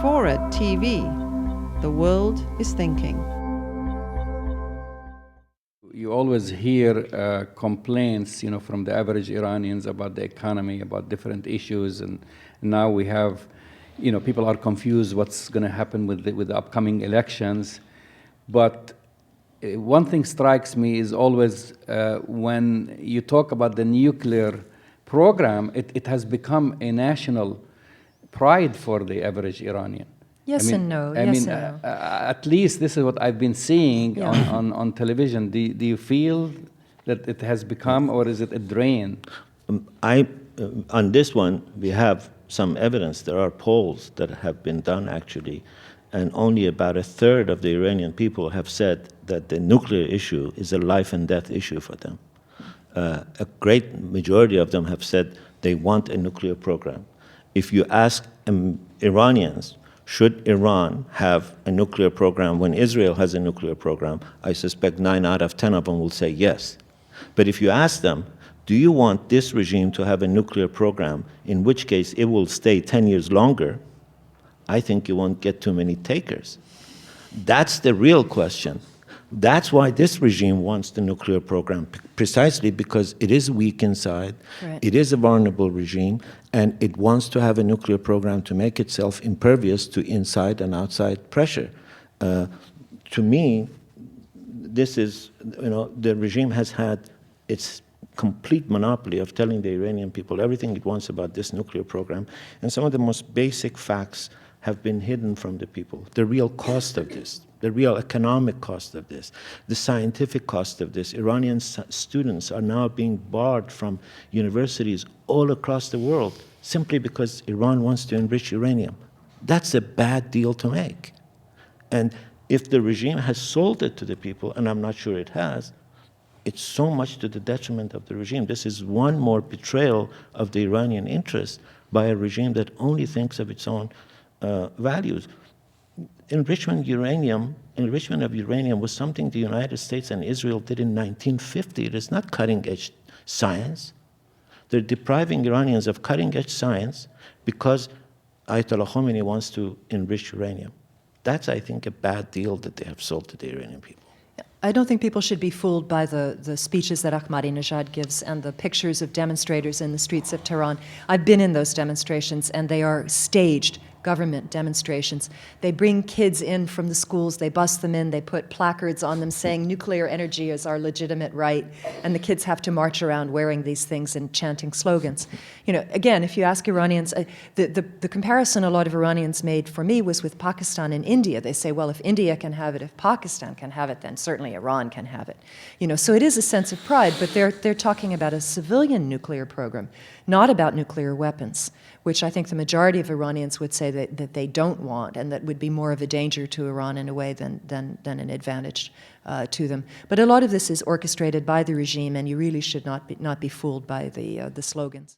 FORA.tv. The world is thinking. You always hear complaints, from the average Iranians about the economy, about different issues, and now we have, people are confused what's going to happen with the upcoming elections. But one thing strikes me is always when you talk about the nuclear program, it has become a national pride for the average Iranian. Yes and no. Yes and no. At least this is what I've been seeing on television. Do you feel that it has become, or is it a drain? On this one, we have some evidence. There are polls that have been done, actually, and only about a third of the Iranian people have said that the nuclear issue is a life and death issue for them. A great majority of them have said they want a nuclear program. If you ask Iranians, should Iran have a nuclear program when Israel has a nuclear program, I suspect 9 out of 10 of them will say yes. But if you ask them, do you want this regime to have a nuclear program, in which case it will stay 10 years longer, I think you won't get too many takers. That's the real question. That's why this regime wants the nuclear program, precisely because it is weak inside, right. It is a vulnerable regime, and it wants to have a nuclear program to make itself impervious to inside and outside pressure. To me, this is, the regime has had its complete monopoly of telling the Iranian people everything it wants about this nuclear program, and some of the most basic facts have been hidden from the people. The real cost of this, the real economic cost of this, the scientific cost of this. Iranian students are now being barred from universities all across the world simply because Iran wants to enrich uranium. That's a bad deal to make. And if the regime has sold it to the people, and I'm not sure it has, it's so much to the detriment of the regime. This is one more betrayal of the Iranian interest by a regime that only thinks of its own values. Enrichment of uranium was something the United States and Israel did in 1950. It is not cutting-edge science. They're depriving Iranians of cutting-edge science because Ayatollah Khomeini wants to enrich uranium. That's, I think, a bad deal that they have sold to the Iranian people. I don't think people should be fooled by the speeches that Ahmadinejad gives and the pictures of demonstrators in the streets of Tehran. I've been in those demonstrations, and they are staged government demonstrations. They bring kids in from the schools, they bus them in, they put placards on them saying nuclear energy is our legitimate right, and the kids have to march around wearing these things and chanting slogans. Again, if you ask Iranians, the comparison a lot of Iranians made for me was with Pakistan and India. They say, well, if India can have it, if Pakistan can have it, then certainly Iran can have it. So it is a sense of pride, but they're talking about a civilian nuclear program, not about nuclear weapons, which I think the majority of Iranians would say that they don't want, and that would be more of a danger to Iran in a way than an advantage to them. But a lot of this is orchestrated by the regime, and you really should not be fooled by the slogans.